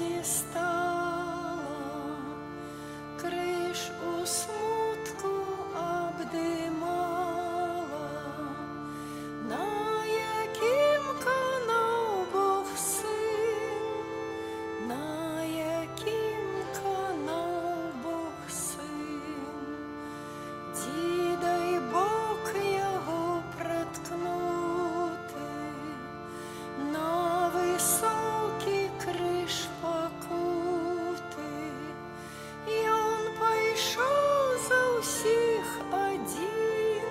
мати стала, криш у смутку обдимала, на яким канав Бог син, на яким канав Бог син, діда й бок його проткнути, на високий криш покути, і он пойшов за усіх один,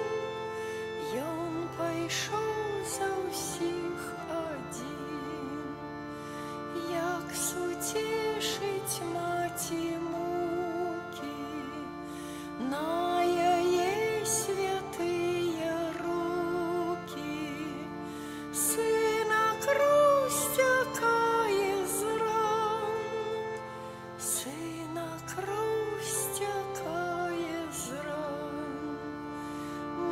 і он пойшов за усіх один, як сутішить маті муки, на її святые руки, сина кров стякає з ран, сина кров стякає з ран,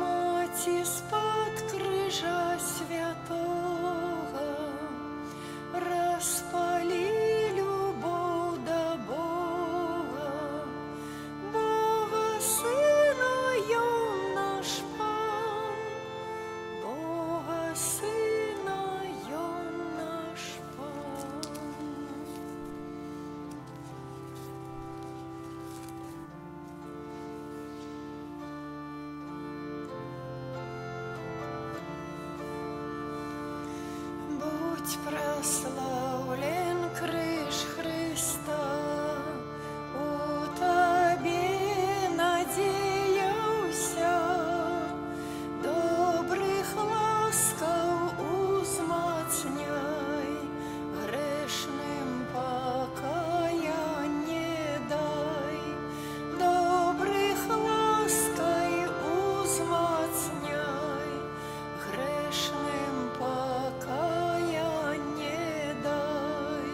маті з-пад крижа святого розпали любов до Бога, Бога Сина йон наш Пан, Бога Сина йон наш Пан. Будь прославлен криш Христа, у Тобі надіявся, добрих ласкав узмацняй, грешним покаяння дай, добрих ласкай узмацняй, грешним покаяння дай.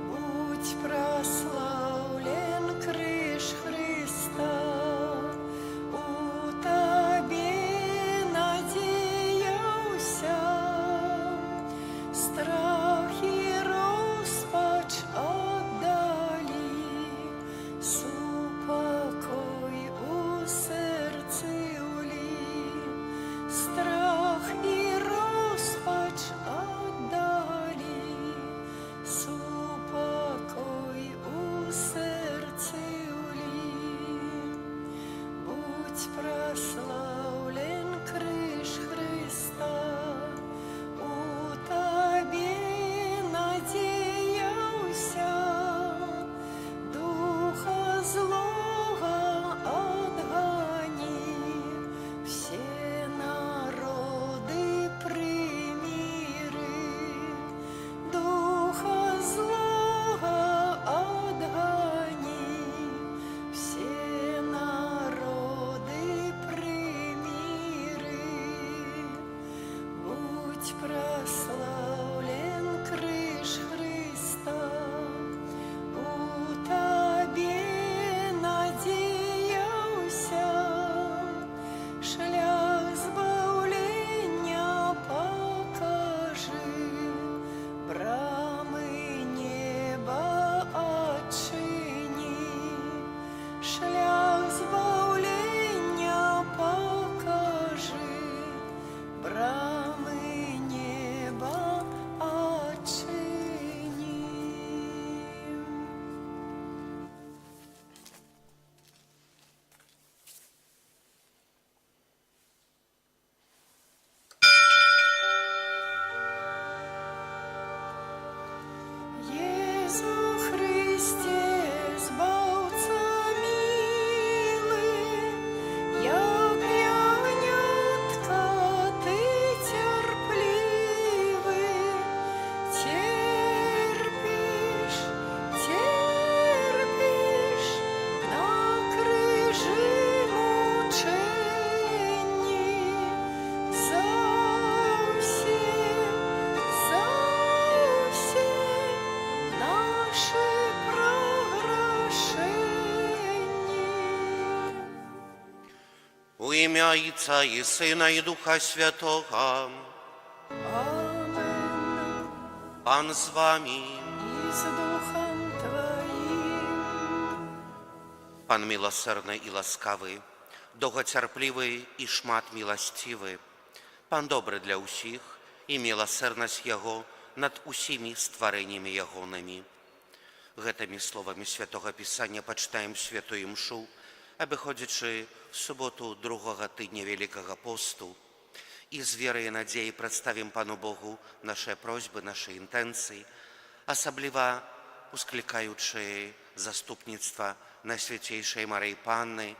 Будь прославлен криш Христа, у Тобі надіявся, страх і розпач отдали, супокой у серці улі, страх і розпач отдали, супокой у серці улі. Будь прославлен криш Христа, у Тобі надіявся, духа злого отгони, всі народи примири, духа злого отгони, всі народи примири. Будь прославлен криш Христа, у Тобі надіявся, шлях збавлення покажи, брами неба очини, шлях збавлення покажи, брами неба очини. Єзу Христе, Збавца милий, як ягнятка ти терпливий, терпиш, терпиш на крижі мучені, за всі наші програшення. У ім'я Отця і Сина і Духа Святого. Amen. Пан з вами. І з духом Пан милосердны і ласкавы, доўгацярплівы і шмат міласцівы. Пан добры для ўсіх, і міласерднасць Яго над усімі стварэннямі Ягонымі. Гэтымі словамі Святога Пісання пачытаем святую мшу, абыходзячы в суботу другога тыдня Великага посту. І з верай і надзеяй прадставім Пану Богу нашы просьбы, нашы інтэнцыі, асабліва усклікаючы заступніцтва Найсвяцейшай Марыі Панны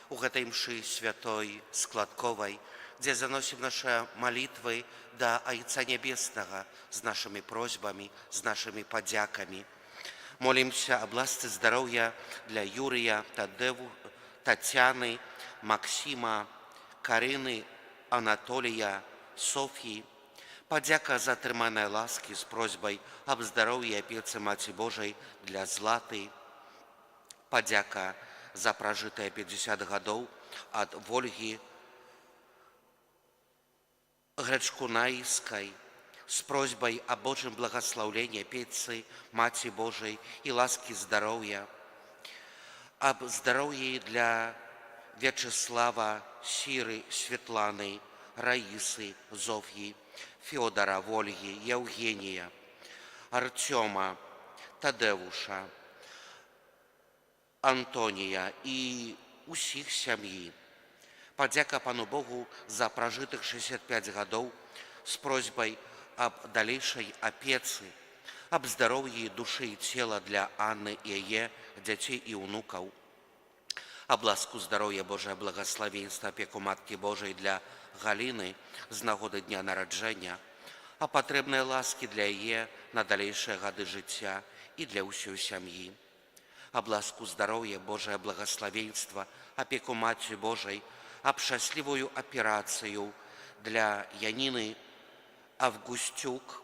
у гэтай мшы святой, складковай, дзе заносім нашы малітвы да Айца Нябеснага з нашымі просьбамі, з нашымі падзякамі. Молімся аб ласцы здароўя для Юрыя, Тадеву, Тацяны, Максіма, Карыны, Анатолія, Соф'і. Падзяка за атрыманыя ласкі з просьбай аб здароўі і апецы Маці Божай для Златы. Падзяка за пражытыя 50 гадоў ад Вольгі Грачкунайскай з просьбай аб Божым благаслаўленні апецы Маці Божай і ласкі здароўя. Аб здароўі для Вячеслава, Сіры, Светланы, Раісы, Зоф'і, Фёдора, Вольгі, Яўгенія, Артёма, Тадеуша, Антонія і усіх сям'і. Падзяка Пану Богу за пражытых 65 гадоў з просьбай аб далейшай апецы, аб здароўі душы і цела для Анны і яе дзяцей і ўнукаў, аб ласку здароўя Божае благаславенства, апеку Маткі Божай для Галіны з нагоды дня нараджэння, а патрэбныя ласкі для яе на далейшыя гады жыцця і для ўсёй сям'і. Аб ласку здароўя Божае благаславенства, апеку Маці Божай, аб шчаслівую аперацыю для Яніны Августюк,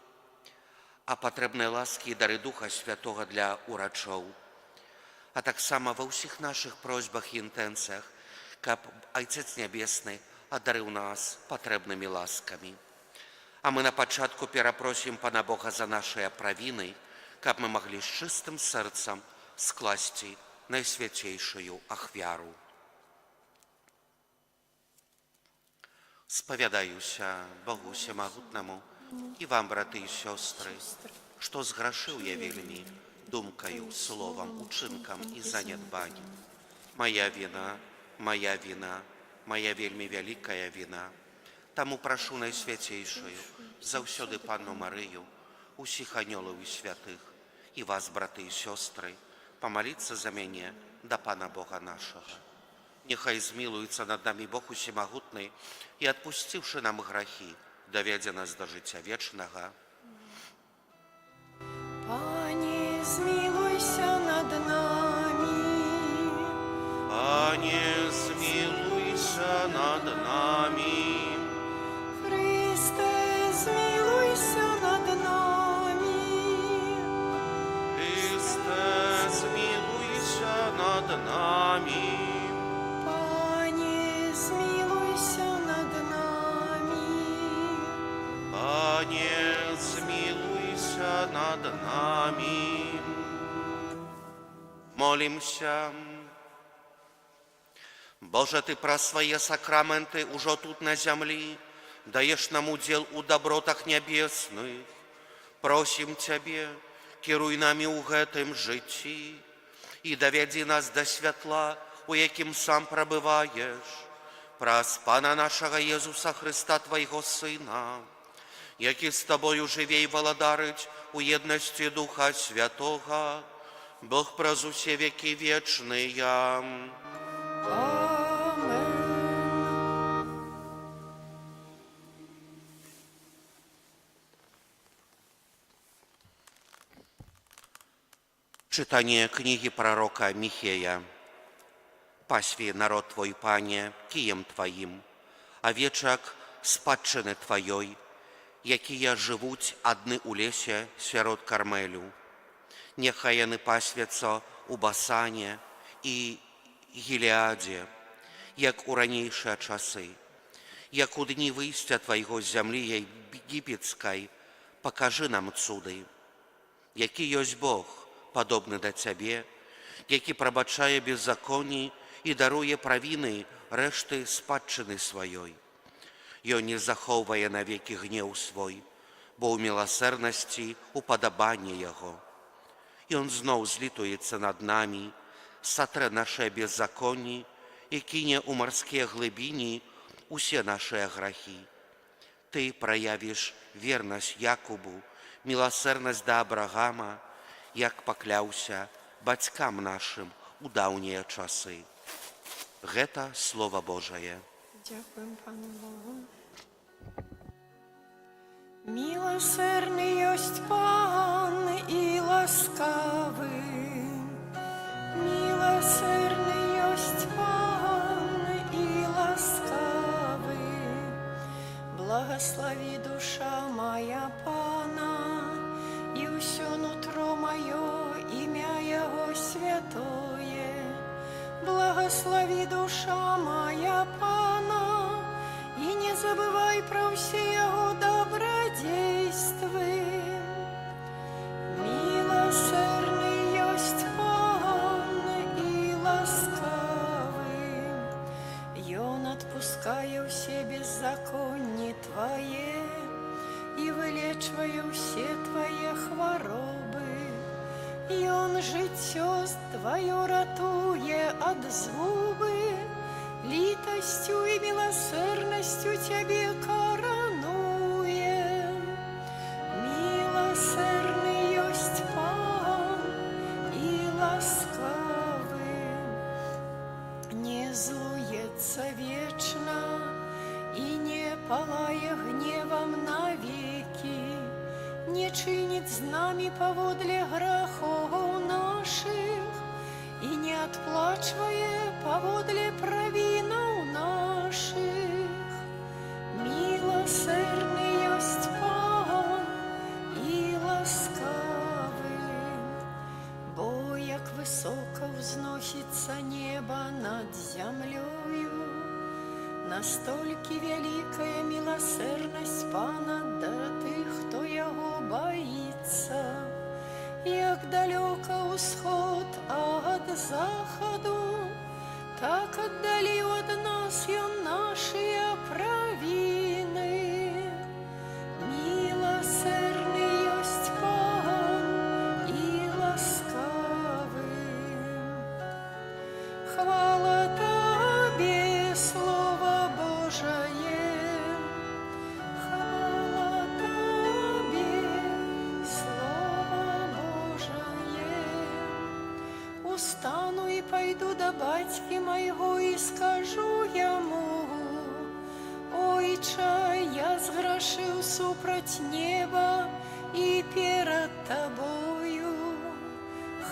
а патрэбныя ласкі і дары Духа Святога для урачоў. А таксама ва ўсіх нашых просьбах і інтэнцыях, каб Айцец Нябесны адарыў нас патрэбнымі ласкамі. А мы на пачатку перапросім Пана Бога за нашыя правіны, каб мы маглі з чыстым сэрцам скласці найсвяцейшую ахвяру. Спавядаюся Богу Всемагутнаму і вам, браты і сёстры, што зграшыў я вельмі думкаю, словам, учынкам і занядбаннем. Моя віна, моя віна, моя вельмі вялікая віна. Таму прашу найсвяцейшую, заўсёды Панну Марыю, усіх анёлаў і святых, і вас, браты і сёстры, памаліцца за мяне да Пана Бога нашага. Нехай змілуецца над намі Бог Усемагутны і, адпусціўшы нам грахі, давядзе нас да жыцця вечнага. Пане, змилуйся над нами. Пане, змілуйся над намі. Христе, змилуйся над нами. Христе, змілуйся над намі. Пане, змилуйся над нами. Пане, змілуйся над намі. Молімся. Боже, Ты праз свае сакраменты ўжо тут на зямлі даеш нам удзел у дабротах нябесных. Просім Цябе, кіруй намі ў гэтым жыцці і давядзі нас да святла, у якім сам прабываеш, праз Пана нашага Езуса Хрыста, Твайго Сына, які з Табою жыве і валадарыць у еднасці Духа Святога, Бог праз усе векі вечныя. Amen. Czytanie kniги proroka Micheja. Пасві народ Твой, Пане, кіем Тваім, авечак спадчыны Тваёй, якія жывуць адны ў лесе сярод Кармелю. Няхай яны пасвяцца ў Басане і Гілеадзе, як у ранейшыя часы, як у дні выйсця Твайго з зямлі егіпецкай, пакажы нам цуды. Які ёсць Бог, падобны да Цябе, які прабачае беззаконні і даруе правіны рэшты спадчыны сваёй. Ён не захоўвае навекі гнеў свой, бо ў міласэрнасці упадабанне яго. Ён зноў злітуецца над намі, сатрэ нашыя беззаконні і кіне ў марскія глыбіні усе нашыя грахі. Ты праявіш вернасць Якубу, міласэрнасць да Абрагама, як пакляўся бацькам нашым у даўнія часы. Гэта Слова Божае. Дякуем Пану Богу. Милосердный есть Пан и ласкавый, милосердный есть Пан и ласкавый. Благослови душа моя Пана, и усё нутро мое имя Его святое. Благослови душа моя Пана, и не забывай про все Его добродействы. Милосердный есть Пан и ласкавый, и Он отпускаю все беззаконие Твое и вылечиваю все Твои хворобы. И Он життё Твое ратуе от згубы, литостью и милосердностью Тебе коронуе. Милосердный есть Пан и ласкавый, не злуется вечно и не палая гневом навеки, не чинит с нами поводле грехов наших и не отплачивая поводле провинов наших. Милосердный есть Пан и ласкавый, бо як высоко взносится небо над землею, настолько великая милосердность Пана до тых, кто Его боится. Як далеко усход от заходу, так отдалил от нас Он наши провины. Милосердный есть Пан и ласкавый. Хвала Тебе, Слово Божие, хвала Тебе, Слово Божие. Устану и пойду до батьки моего и скажу ему: Ойче, я сгрешил супроть неба и перед Тобою.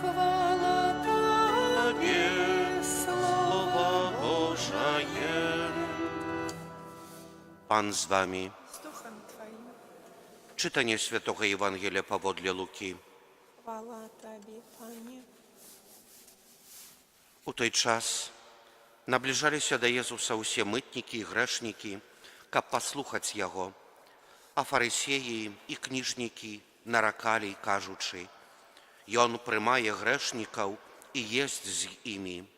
Хвала Тебе, Слово Божие. Пан з вами. С Духом Твоим. Czytanie Świętego Ewangelia powodle Luki. Хвала Тебе, Пане. У той час наближаліся да Езуса ўсе мытнікі і грэшнікі, каб паслухаць Яго, а фарысеі і кніжнікі наракалі, кажучы: «Ён прымае грэшнікаў і есць з імі».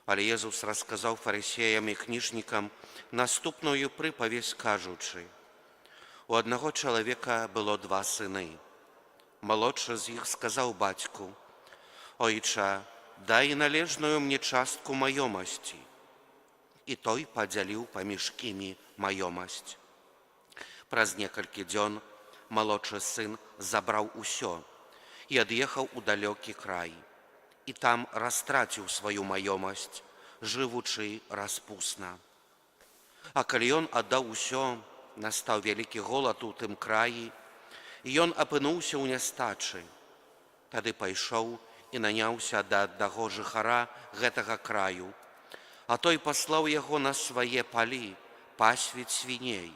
Але Езус расказаў фарысеям і кніжнікам наступную прыпавесць, кажучы: «У аднаго чалавека было два сыны. Малодшы з іх сказаў бацьку: Ойча, дай належную мне частку маёмасці. І той падзяліў паміж імі маёмасць. Праз некалькі дзён малодшы сын забраў усё і ад'ехаў у далёкі край. І там растраціў сваю маёмасць, жывучы распусна. А калі ён аддаў усё, настаў вялікі голад у тым краі, і ён апынуўся ў нястачы. Тады пайшоў і наняўся да аднаго жыхара гэтага краю, а той паслаў яго на свае палі пасвіць свіней.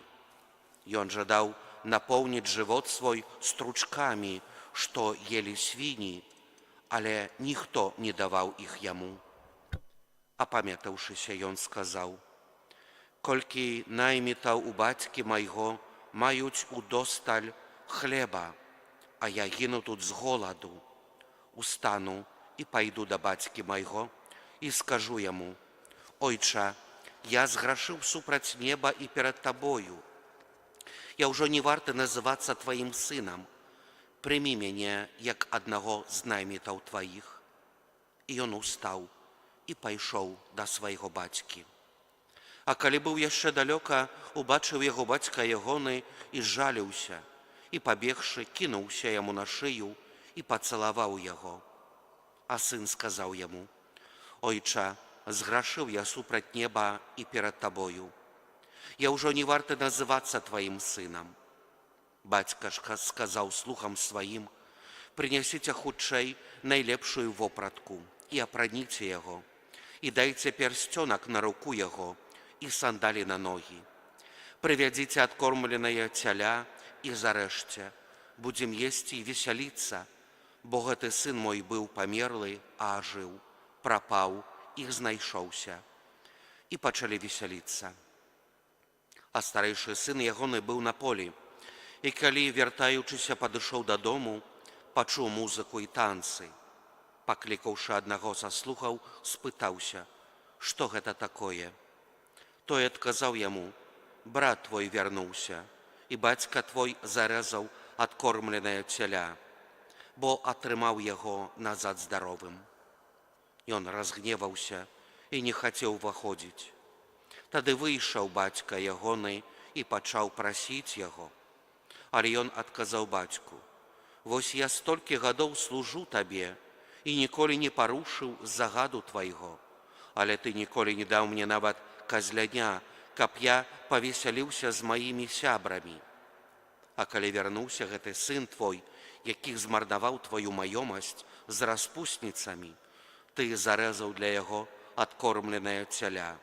Ён жадаў напоўніць жывот свой стручкамі, што елі свіні, але ніхто не даваў іх яму. Апамятаўшыся, ён сказаў: «Колькі наймітаў у бацькі майго маюць удосталь хлеба, а я гіну тут з голаду. Устану і пайду да бацькі майго, і скажу яму: Ойча, я зграшыў супраць неба і перад табою. Я ўжо не варты называцца тваім сынам. Прымі мяне, як аднаго з наймітаў тваіх. І ён устаў і пайшоў да свайго бацькі. А калі быў яшчэ далёка, убачыў яго бацька ягоны і жаліўся, і, пабегшы, кінуўся яму на шыю і пацалаваў яго. А сын сказаў яму: Ойча, зграшыў я супраць неба і перад табою. Я ўжо не варты называцца тваім сынам. Бацька ж сказаў слугам сваім: Прынясіце хутчэй найлепшую вопратку і апраніце яго, і дайце пярсцёнак на руку яго і сандалі на ногі. Прывядзіце адкормленае цяля і зарэжце. Будзем есці і весяліцца, бо гэты сын мой быў памерлы, а ажыў, прапаў і знайшоўся. І пачалі весяліцца. А старэйшы сын ягоны быў на полі, і калі, вяртаючыся, падышоў дадому, пачуў музыку і танцы. Паклікаўшы аднаго са слугаў, спытаўся: што гэта такое? Той адказаў яму: брат твой вярнуўся, і бацька твой зарэзаў адкормленае цяля, бо атрымаў яго назад здаровым. Ён разгневаўся і не хацеў уваходзіць. Тады выйшаў бацька ягоны і пачаў прасіць яго. Але ён адказаў бацьку: вось я столькі гадоў служу табе і ніколі не парушыў загаду твайго, але ты ніколі не даў мне нават казляня, каб я павесяліўся з маімі сябрамі. А калі вярнуўся гэты сын твой, які змарнаваў тваю маёмасць з распусніцамі, ты зарэзаў для яго адкормленае цяля.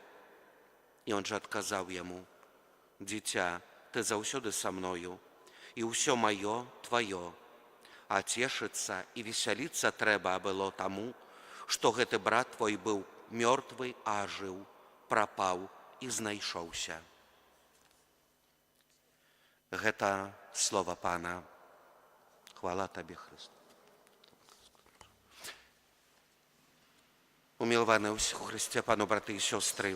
Ён жа адказаў яму: дзіця, ты заўсёды са мною, і ўсё маё тваё. А цешыцца і весяліцца трэба было таму, што гэты брат твой быў мёртвы, а ажыў, прапаў і знайшоўся. Гэта слова Пана. Хвала табе, Хрысту. Умілаваныя ўсіх у Хрысце, Пану, браты і сёстры,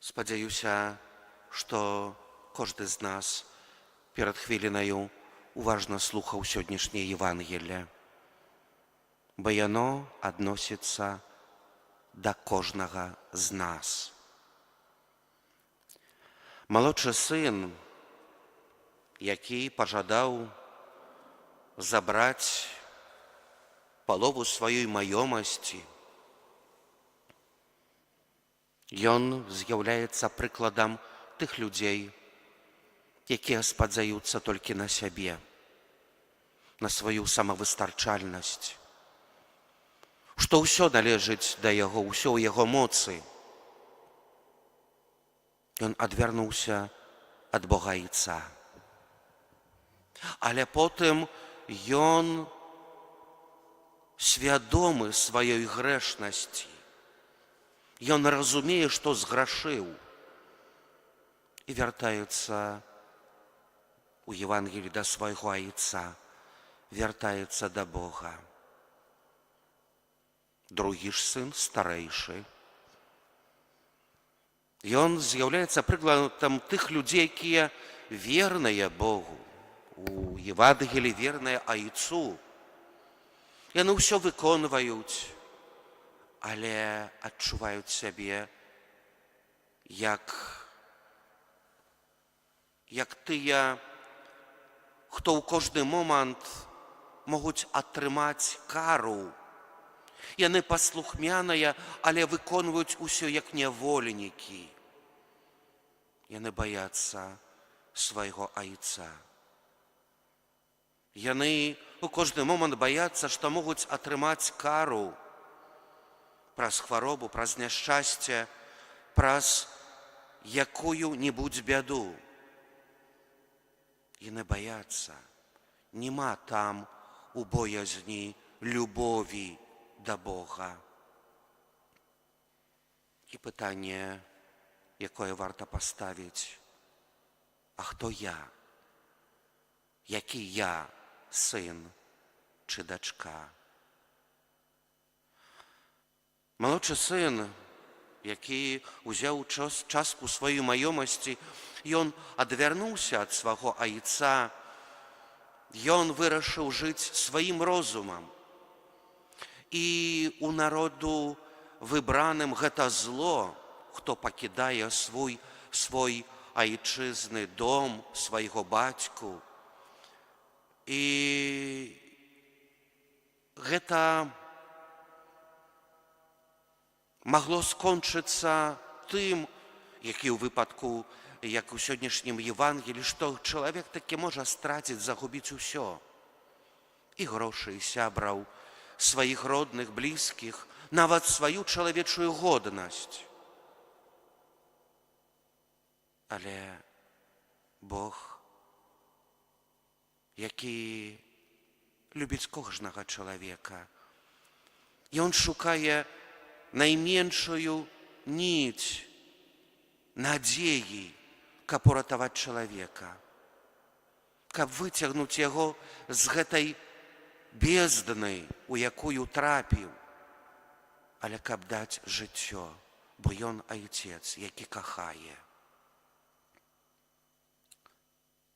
спадзяюся, што кожны з нас перад хвілінаю уважна слухаў сённяшняе Евангелле, бо яно адносіцца да кожнага з нас. Малодшы сын, які пажадаў забраць палову сваёй маёмасці, ён з'яўляецца прыкладам тых людзей, якія спадзяюцца толькі на сябе, на сваю самавыстарчальнасць, што ўсё належыць да яго, ўсё ў яго моцы. Ён адвярнуўся ад Бога Айца. Але потым ён свядомы сваёй грэшнасці. Ён разумее, што зграшыў, і вяртаецца у Евангелі да свайго Айца, вяртаецца да Бога. Другі ж сын, старэйшы, ён з'яўляецца прыкладам тых людзей, якія верныя Богу, у Евангелі верныя Айцу. Яны ўсё выконваюць, але адчуваюць сябе як тыя, хто ў кожны момант могуць атрымаць кару. Яны паслухмяныя, але выконваюць усё як нявольнікі. Яны баяцца свайго Айца. Яны у кожны момант баяцца, што могуць атрымаць кару праз хваробу, праз няшчасце, праз якую-небудзь бяду. Яны баяцца. Нема там у боязні любові да Бога. І пытанне, якое варта паставіць: а хто я? Які я сын чи дачка? Малодшы сын, які ўзяў частку сваёй маёмасці, ён адвярнуўся ад свайго айца, ён вырашыў жыць сваім розумам. І у народу выбраным гэта зло, хто пакідае свой айчызны дом, свайго бацьку. І гэта магло скончыцца тым, які ў выпадку, як у сённяшнім Евангелі, што чалавек такі можа страціць, загубіць усё. І грошы, і сябраў, сваіх родных, блізкіх, нават сваю чалавечую годнасць. Але Бог, які любіць кожнага чалавека, ён шукае найменшую ніць надзеі, каб уратаваць чалавека, каб выцягнуць яго з гэтай бездны, у якую трапіў, але каб даць жыццё, бо ён айцец, які кахае.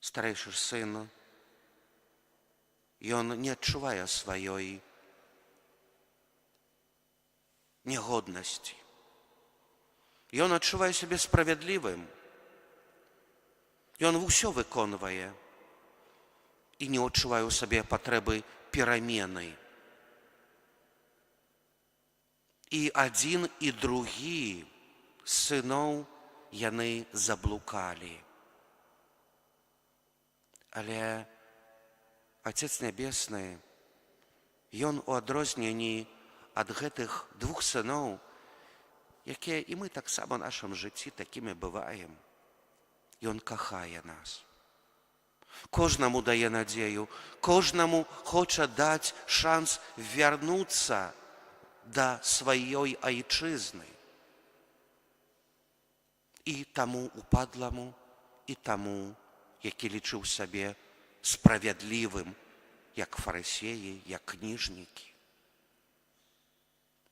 Старэйшы сын, ён не адчувае сваёй нягоднасці. Ён адчувае сябе справядлівым. Ён усё выконвае і не адчувае ў сабе патрэбы перамены. І адзін, і другі сыноў яны заблукалі. Але Отец Нябесны, ён у адрозненні ад гэтых двух сыноў, якія і мы таксама ў нашым жыцці такімі бываем, ён кахае нас. Кожнаму дае надзею, кожнаму хоча даць шанс вярнуцца да сваёй айчызны. І таму упадламу, і таму, які лічыў сабе справядлівым, як фарысеі, як кніжнікі.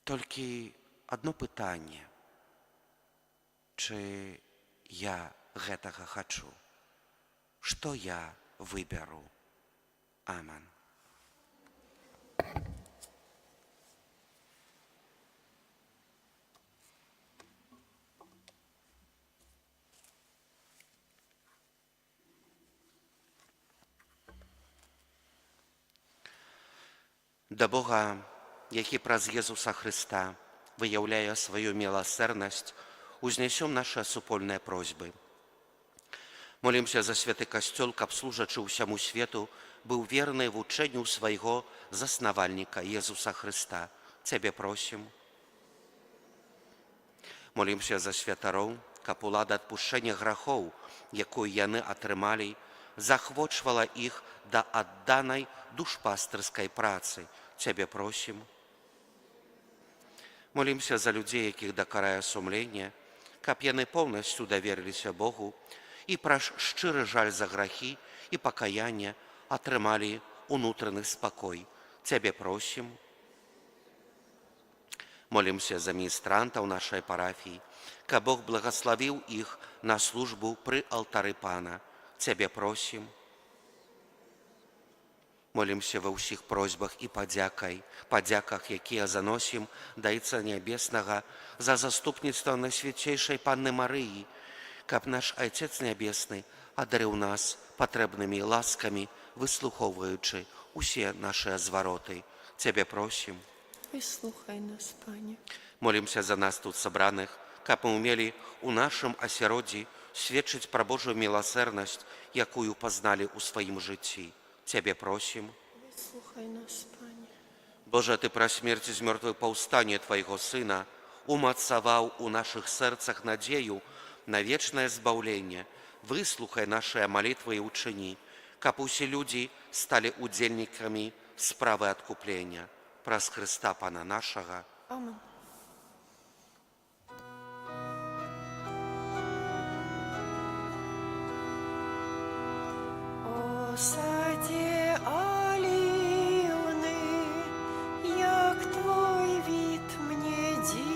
Толькі адно пытанне: чы я гэтага хачу? Што я выберу? Амен. Да Бога, які праз Езуса Хрыста выяўляе сваю міласэрнасць, узнясём нашы супольныя просьбы. Молімся за святы касцёл, каб служачы ўсяму свету быў верны вучэнню свайго заснавальніка Езуса Хрыста. Цябе просім. Молімся за святароў, каб улада адпушчэння грахоў, якую яны атрымалі, захвочвала іх да адданай душпастырскай працы. Цябе просім. Молімся за людзей, якіх дакарае сумленне, каб яны поўнасцю даверыліся Богу і праз шчыры жаль за грахі і пакаянне атрымалі унутраны спакой. Цябе просім. Молімся за міністрантаў нашай парафіі, каб Бог благаславіў іх на службу пры алтары Пана. Цябе просім. Молімся ва ўсіх просьбах і падзяках, якія заносім да Айца Нябеснага за заступніцтва Найсвяцейшай Панны Марыі, каб наш Айцец Нябесны адарыў нас патрэбнымі ласкамі, выслухоўваючы усе нашыя звароты. Цябе просім. Выслухай нас, Пане. Молімся за нас тут сабраных, каб мы ўмелі ў нашым асяроддзі сведчыць пра Божую міласэрнасць, якую пазналі ў сваім жыцці. Цябе просім. Выслухай нас, Пане. Божа, Ты пра смерць з мёртвых паўстанне Твайго Сына умацаваў у нашых сэрцах надзею на вечнае збаўленне. Выслухай нашыя малітвы і ўчыні, каб усе людзі сталі удзельнікамі справы адкуплення. Праз Хрыста Пана нашага. Амен. О саде аліўны, як твой від мне дзіўны,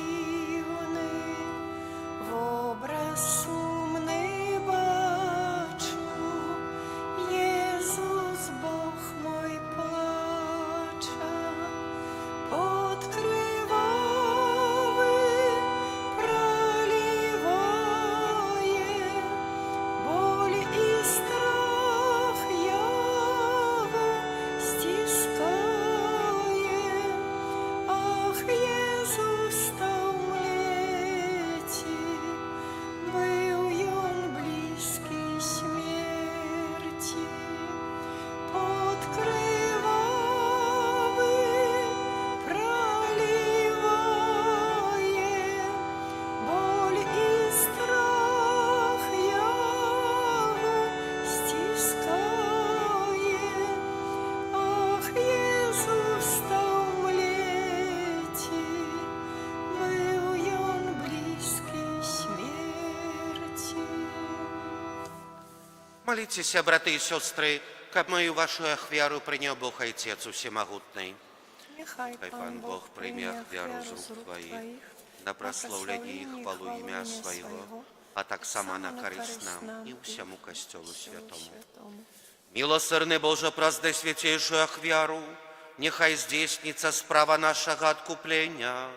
Молитесь, браты и сестры, как мою вашу ахвяру принял Бог Отец Всемогутный. Нехай Пан Бог прийме ахвяру з рук Твоїх, на прославлення і хвалу ім'я Своего, а так само на користь нам и всему Костелу Святому. Милосердный Боже, праздный святейшую ахвяру, нехай здійсниться справа нашого откуплення,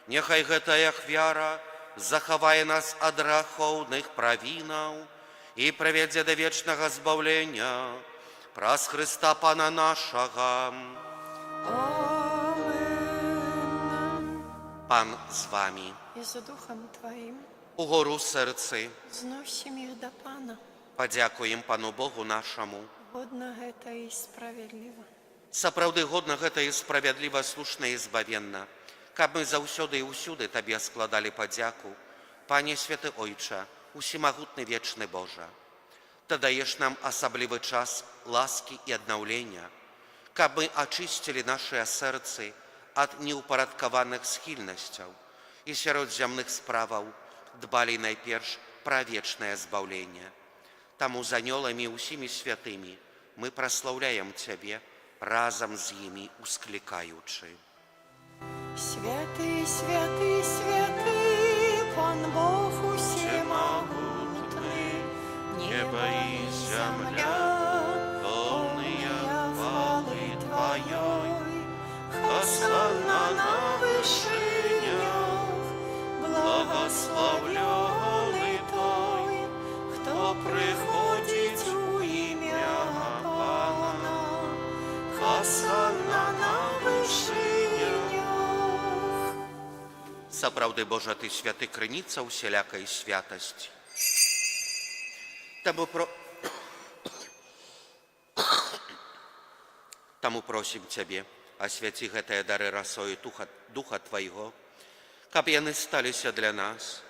нехай гэтая ахвяра захавае нас ад грахоўных правінаў і правядзе да вечнага збаўлення праз Христа Пана нашага. Amen. Пан з вами. І за Духом Твоїм Угору серці зносим їх до Пана. подякуємо Пану Богу нашому. Годно гэта і справедливо. Сапраўды годна гэта і справядліва, слушна і збавенна, каб мы заўсёды і ўсюды Табе складалі падзяку, Пане Святы Ойча, усемагутны вечны Божа. Ты даеш нам асаблівы час ласкі і аднаўлення, каб мы ачысцілі нашыя сэрцы ад неўпарадкаваных схільнасцяў і сярод зямных справаў дбалі найперш пра вечнае збаўленне. Таму з анёламі і ўсімі святымі мы праслаўляем Цябе, разом з імі усклікаючы. Святый, святый, святый, Пан Бог усемогутный, небо и земля, полные хвалы Твоей. Хосанна на вышинях, благословленный Той, кто приходит у имя Пана. Хосанна на вышинях. Сапраўды, Божа, Ты святы, крыніца усялякай святасці. Таму просім Цябе, асвяці гэтыя дары расою Духа Твайго, каб яны сталіся для нас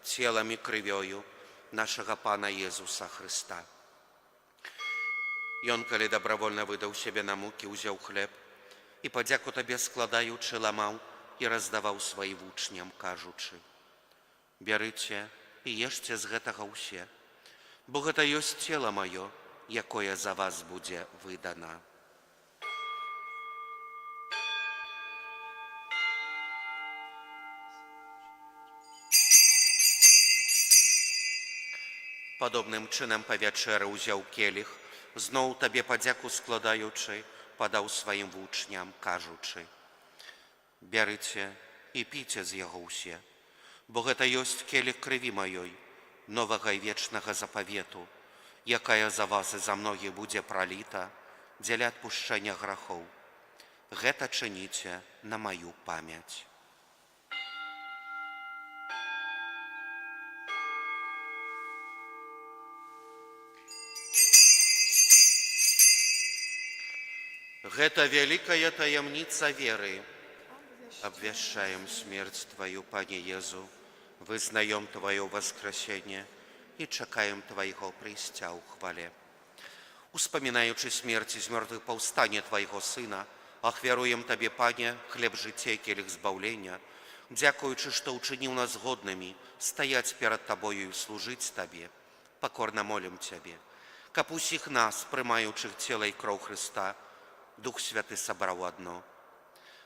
целам і крывёю нашага Пана Езуса Христа. Ён, калі добровольно выдаў сябе на мукі, узяў хлеб і падзяку Табе складаючы ламаў і раздаваў сваім вучням, кажучы: «Бярыце і ешце з гэтага ўсе, бо гэта ёсць цела маё, якое за вас будзе выдана». Падобным чынам па вячэры ўзяў келіх, зноў Табе падзяку складаючы, падаў сваім вучням, кажучы: «Бярыце і піце з яго ўсе, бо гэта ёсць келіх крыві маёй, новага і вечнага запавету, якая за вас і за многіх будзе праліта дзеля адпушчэння грахоў. Гэта чыніце на маю памяць». Гэта вялікая таямніца веры. Обвящаем смерть Твою, Пане Езу, вызнаем Твое воскресение и чакаем Твоего прийстя у хвале. Успоминаючи смерть из мертвых повстания Твоего Сына, ахвяруем Табе, Пане, хлеб жыцця и келих збаўлення, дзякуючы, што ўчыніў нас годнымі стаяць перад Табою і служыць Табе. Покорно молим Цябе, каб усіх нас, прымаючых цела і кроў Христа, Дух Святы сабраў адно.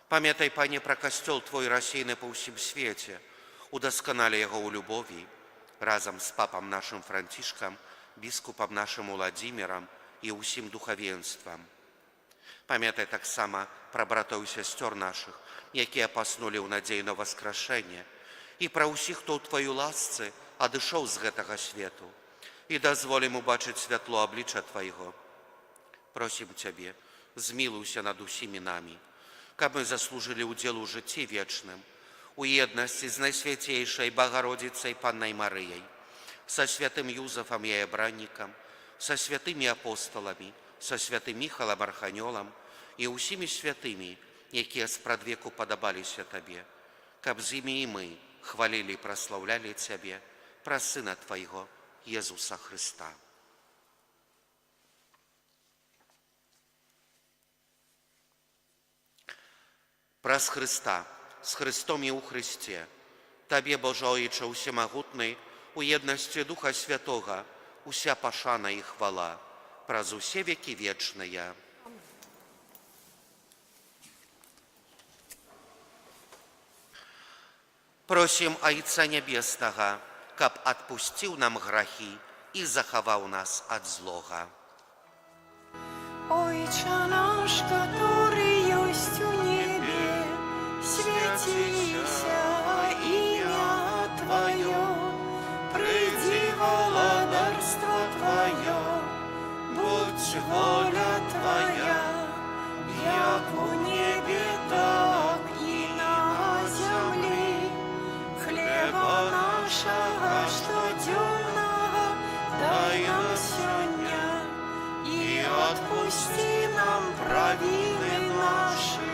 Памятай, Пане, пра касцёл Твой рассеяны па ўсім свеце, удасканалі яго ў любові, разам з папам нашым Францішкам, біскупам нашым Уладзімірам і ўсім духавенствам. Памятай таксама пра братоў і сясцёр нашых, якія паснулі ў надзеі на васкрашэнне, і пра ўсіх, хто ў Тваёй ласцы адышоў з гэтага свету, і дазволім убачыць святло аблічча Твайго. Просім Цябе, змілуйся над усімі намі, каб мы заслужылі ўдзел у жыцці вечным, у еднасці з Найсвяцейшай Багародзіцай Паннай Марыяй, са святым Юзафам і Абраннікам, са святымі апостоламі, са святым Міхалам Арханёлам і ўсімі святымі, якія спрадвеку падабаліся Табе, каб з імі і мы хвалілі і праслаўлялі Цябе праз Сына Твайго, Езуса Христа. Праз Христа, з Христом і ў Христе, Табе, Божа Ойче Усемагутны, у еднасці Духа Святога, уся пашана і хвала, праз усе векі вечныя. Просім Айца Нябеснага, каб адпусціў нам грахі і захаваў нас ад злога. Ойче наш, который есть у небе, святися имя Твое, приди владарство Твое, будь воля Твоя, як у небе, так и на земле. Хлеба нашего штодневного дай нам сегодня, и отпусти нам провины наши,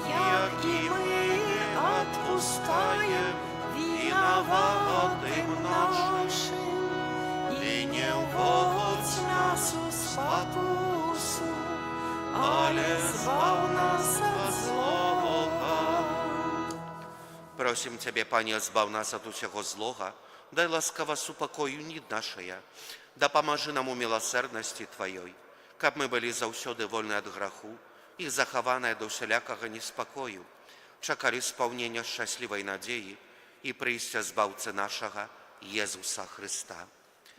як и мы отпускаем виноватым нашим. И не вводь нас в спокусу, але збав нас от злого. Просім Цябе, Пане, збав нас ад усяго злога, дай ласкава супакою нід нашая, дапамажы нам у міласэрнасці Тваёй, каб мы былі заўсёды вольны ад граху і захаваныя да ўсялякага неспакою, чакалі спаўнення шчаслівай надзеі і прыйсця збаўцы нашага Езуса Хрыста.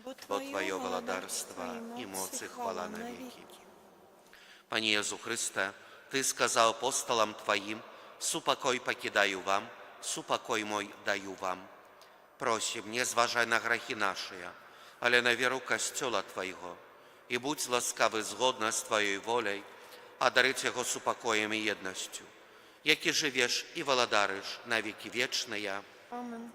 Бо Тваё валадарства і моц і хвала навекі. Пане Езу Хрысте, Ты сказаў апосталам Тваім: «Супакой пакідаю вам, супакой мой даю вам». Просім, не зважай на грахі нашыя, але на веру Касцёла Твайго, і будь ласкавы згодна з Тваёй воляй адарыць яго супакоем і еднасцю, які жывеш і валадарыш на векі вечныя. Amen.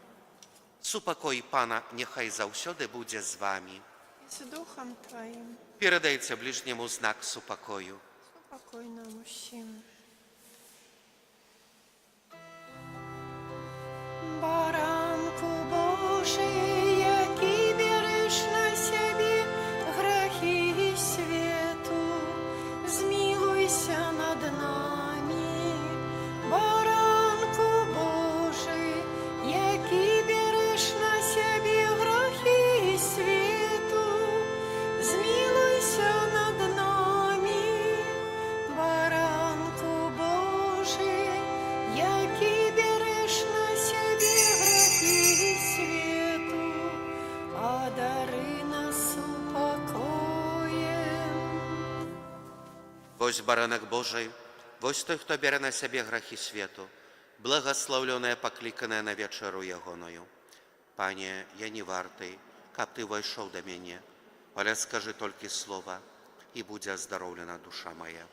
Супакой Пана нехай заўсёды будзе з вамі. И с Духом Твоим. Перадайце ближнему знак супакою. Супокой нам усім. Баранку Божий, який береш на себе грехи свету, змилуйся над нами. Баранку Божий, який береш на себе грехи свету, змилуйся над нами. Баранку Божий, який береш на себе грехи свету, одари нас упокоем. Вось баранак Божий, вось той, хто бере на сябе грахі свету, благословленая, пакліканая на вечеру ягоною. Пане, я не варты, каб Ты вайшоў да мяне, але скажы толькі слова, і будзе аздароўлена душа моя.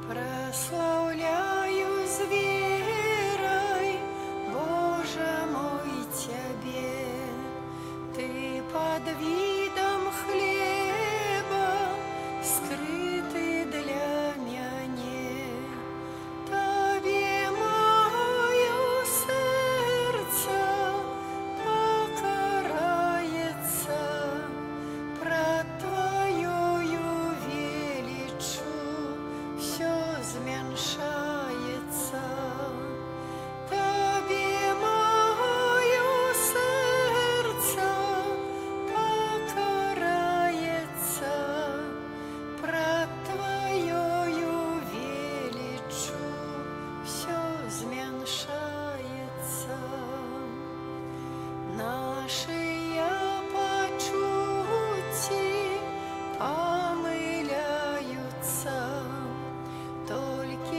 Прославляю с верой, Боже мой, Тебе. Ты под видом хлеба скрытый для меня. Тебе мое сердце покорается, пред Твоею величу все зменшается. Тебе мое сердце покорается, пред Твоею величу все зменшается. Наши почуті помиляются, только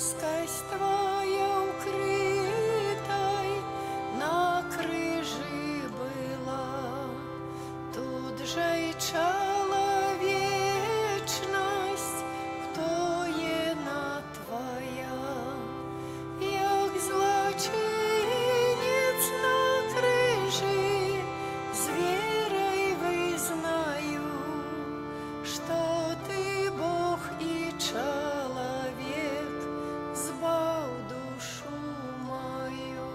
узкость Твоя укрытой на крыжи была, тут же и человечность, кто єна Твоя, як злочинец на крыжи, с верой вызнаю, что Ты Бог и человек, збав душу мою.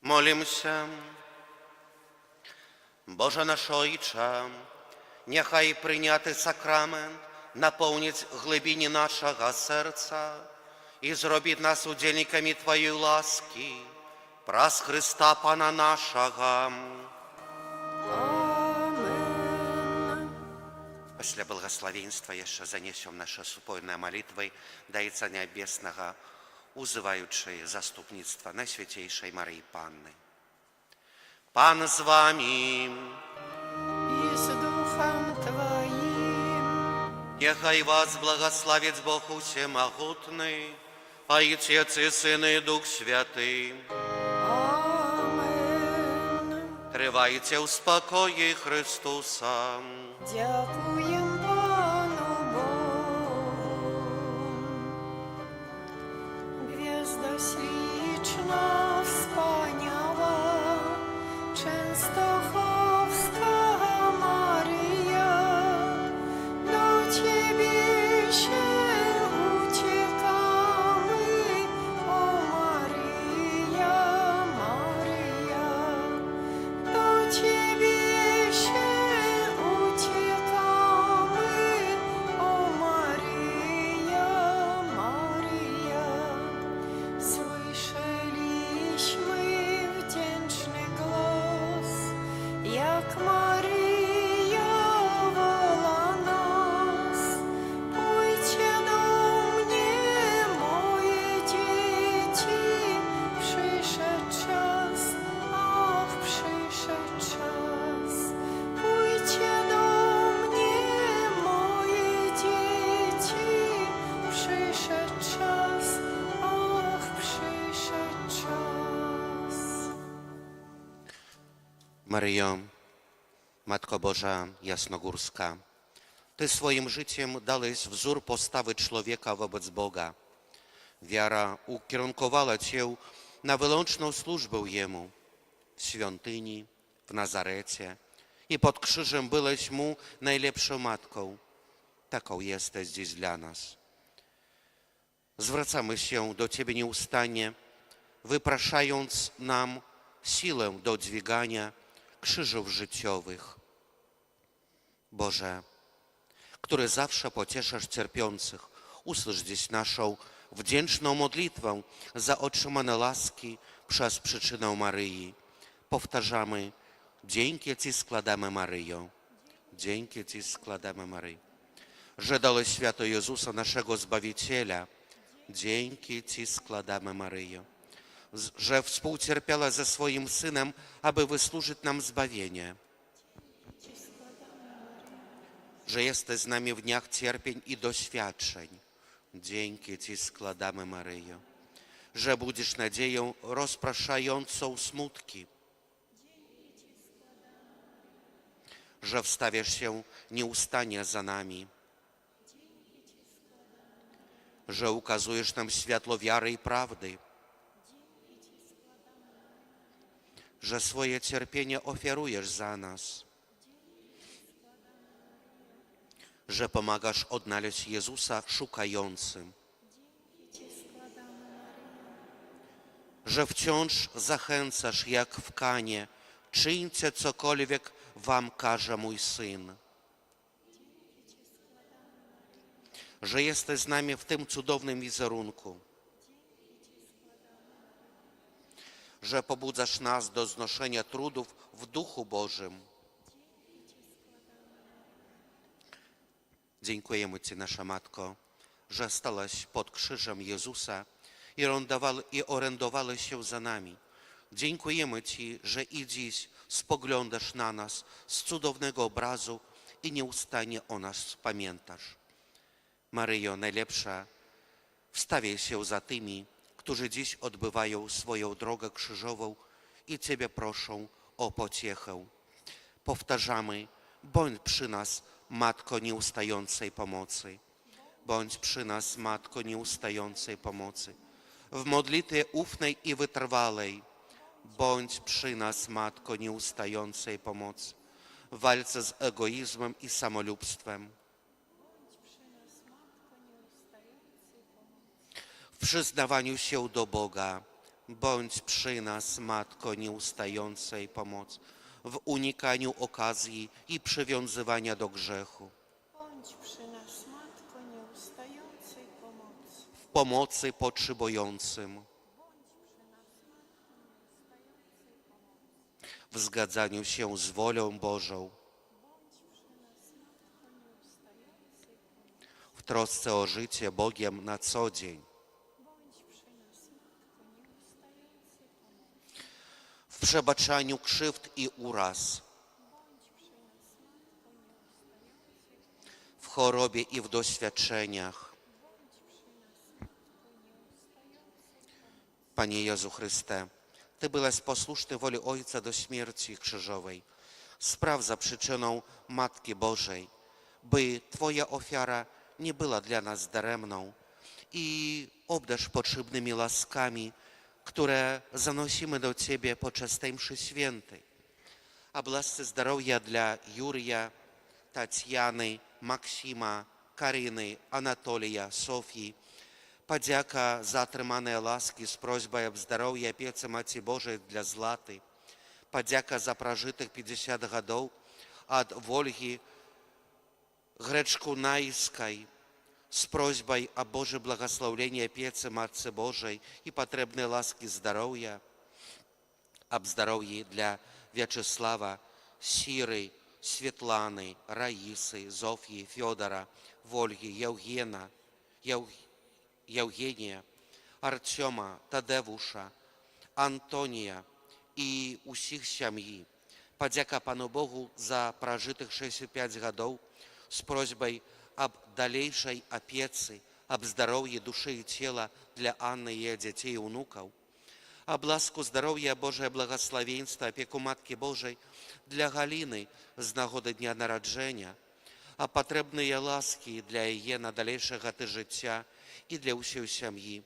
Молимся. Боже наш Ojcze, niechaj прийняти сакрамент наповнить глибині нашого серця і зробить нас удільниками Твоєї ласки, праз Христа Пана нашого. Amen. Після благословенства jeszcze занесем наши супольные молитвы до Отца Небесного, узываючи заступництво Найсвятейшей Марии Панны. Пан з вами, И с Духом Твоим, нехай вас благословит Бог Всемогутный, Отец и Сын и Дух Святый. Amen. Тривайте у спокої Христуса. Дякуем Пану Богу. Gwiazda śliczna wspaniała, Częstochowska Maryja, do Ciebie się uciekamy, o Maryja, Maryja, do Ciebie się uciekamy, o Maryja, Maryja. Słyszeliśmy wdzięczny głos, jak Maryja woła nas. Pójdźcie do mnie, moje dzieci, przyszedł czas, ach, przyszedł czas. Pójdźcie do mnie, moje dzieci, przyszedł czas, ach, przyszedł czas. Maryjo, Matko Boża Jasnogórska, Ty swoim życiem dałeś wzór postawy człowieka wobec Boga. Wiara ukierunkowała Cię na wyłączną służbę Jemu. W świątyni, w Nazarecie i pod krzyżem byłeś Mu najlepszą matką. Taką jesteś dziś dla nas. Zwracamy się do Ciebie nieustannie, wypraszając nam siłę do dźwigania krzyżów życiowych. Boże, który zawsze pocieszasz cierpiących, usłysz dziś naszą wdzięczną modlitwę za otrzymane laski przez przyczynę Maryi. Powtarzamy, dzięki Ci składamy, Maryjo. Dzięki Ci składamy, Maryjo. Że dałeś światu Jezusa, naszego Zbawiciela. Dzięki Ci składamy, Maryjo. Że współcierpiała ze swoim Synem, aby wysłużyć nam zbawienie. Że jesteś z nami w dniach cierpień i doświadczeń. Dzięki Ci składamy, Maryjo. Że budzisz nadzieję rozpraszającą smutki. Że wstawiasz się nieustannie za nami. Że ukazujesz nam światło wiary i prawdy. Że swoje cierpienie ofiarujesz za nas. Że pomagasz odnaleźć Jezusa szukającym. Że wciąż zachęcasz jak w Kanie, czyńcie cokolwiek wam każe mój Syn. Że jesteś z nami w tym cudownym wizerunku. że pobudzasz nas do znoszenia trudów w Duchu Bożym. Dziękujemy Ci, nasza Matko, że stałaś pod krzyżem Jezusa i orędowałeś się za nami. Dziękujemy Ci, że i dziś spoglądasz na nas z cudownego obrazu i nieustannie o nas pamiętasz. Maryjo, najlepsza, wstawiaj się za tymi, którzy dziś odbywają swoją drogę krzyżową i Ciebie proszą o pociechę. Powtarzamy, bądź przy nas, Matko nieustającej pomocy. Bądź przy nas, Matko nieustającej pomocy. W modlitwie ufnej i wytrwalej, bądź przy nas, Matko nieustającej pomocy. W walce z egoizmem i samolubstwem. W przyznawaniu się do Boga, bądź przy nas, Matko nieustającej pomocy. W unikaniu okazji i przywiązywania do grzechu. Bądź przy nas, Matko nieustającej pomocy. W pomocy potrzebującym. W zgadzaniu się z wolą Bożą. W trosce o życie Bogiem na co dzień. W przebaczaniu krzywd i uraz. W chorobie i w doświadczeniach. Panie Jezu Chryste, Ty byłeś posłuszny woli Ojca do śmierci krzyżowej. Spraw za przyczyną Matki Bożej, by Twoja ofiara nie była dla nas daremną i obdarz potrzebnymi łaskami, które zanosimy do Ciebie podczas tej mszy świętej. Oblasce zdrowia dla Jurija, Tatiany, Maksima, Karyny, Anatolija, Sofii. Подяка за отримані ласки з просьбою об здоров'я опеці Маті Божої для Злати. Подяка за прожитих 50 годов от Вольги Гречкунайской с просьбой о Божьем благословении опеці Матці Божией и потребной ласки здоровья. Об здоровье для Вячеслава, Сиры, Светланы, Раисы, Зофьи, Федора, Вольги, Євгенія, Артема, Тадевуша, Антонія і усіх сім'ї. Подяка Пану Богу за прожитих 65 годов з просьбою об дальнейшей опеці, об здоров'ї душі і тіла для Анни і її дітей і внуків. Об ласку здоров'я, Божие благословенство, опеку Матки Божої для Галини з нагоди дня народження. А потрібні ласки для її надальшого життя и для усей семьи.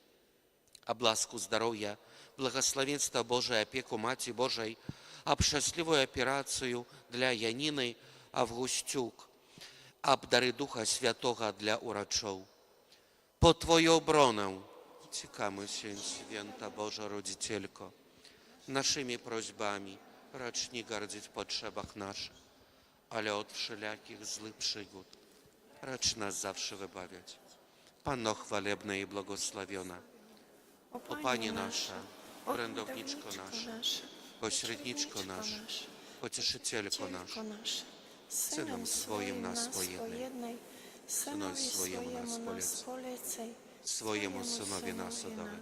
Об ласку здоровья, благословенство Божие, опеку Мати Божией, об счастливую операцию для Янины Августюк, об дары Духа Святого для урачов. По Твою оборону тікamy się, Święta Boża Rodzicielko, naszymi prośbami racz nie gardzić w potrzebach naszych, ale od wszelakich złych przygód racz nas zawsze wybawiać. Panno chwalebna i błogosławiona, o Pani nasza, orędowniczko nasza, pośredniczko nasza, pocieszycielko nasza, Synem swoim nas pojednaj, Synowi swojemu nas polecaj, swojemu Synowi nas oddawaj.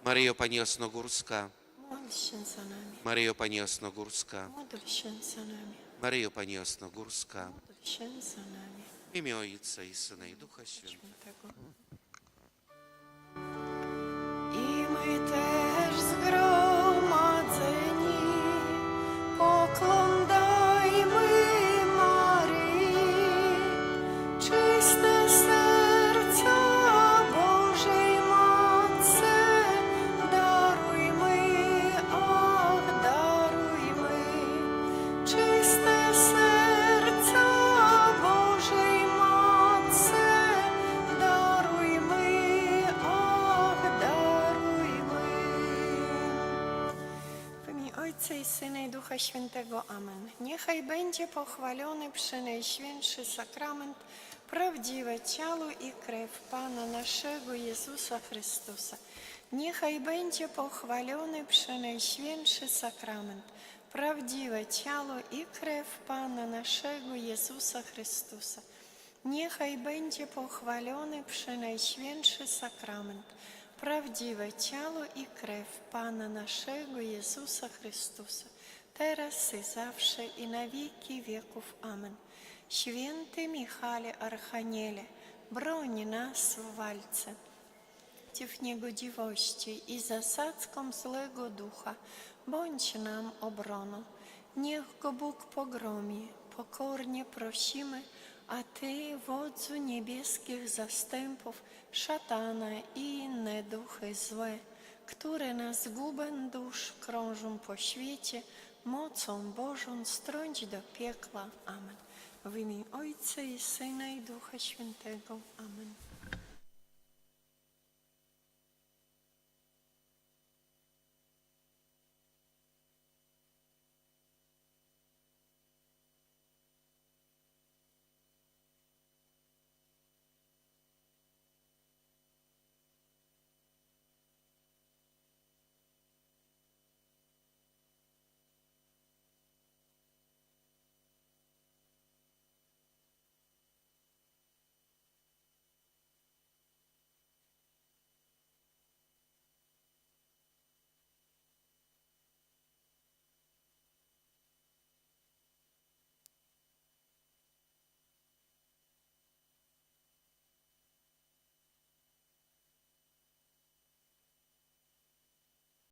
Maryjo Pani Jasnogórska, Módl się za nami. Maryjo Pani Jasnogórska, Módl się za nami. Maryjo Pani Jasnogórska, Módl się za nami. w imię Ojca i Syna i Ducha Świętego. I my też zgromadzeni poglądajmy Maryi, czyste serca Bożej Matce, darujmy, ach, darujmy, czyste serca Bożej Matce, darujmy, ach, darujmy. W imię Ojca i Syna i Ducha Świętego. Amen. Niechaj będzie pochwalony Przenajświętszy Sakrament, prawdziwe ciało i krew Pana naszego Jezusa Chrystusa. Niechaj będzie pochwalony przenajświętszy sakrament, prawdziwe ciało i krew Pana naszego Jezusa Chrystusa. Niechaj będzie pochwalony przenajświętszy sakrament, prawdziwe ciało i krew Pana naszego Jezusa Chrystusa, teraz i zawsze i na wieki wieków. Amen. Święty Michale Archaniele, broń nas w walce przeciw niegodziwości i zasadzkom złego ducha, bądź nam obroną. Niech go Bóg pogromi, pokornie prosimy, a Ty, wodzu niebieskich zastępów, szatana i inne duchy złe, które na zgubę dusz krążą po świecie, mocą Bożą strąć do piekla. Amen. W imię Ojca i Syna i Ducha Świętego. Amen.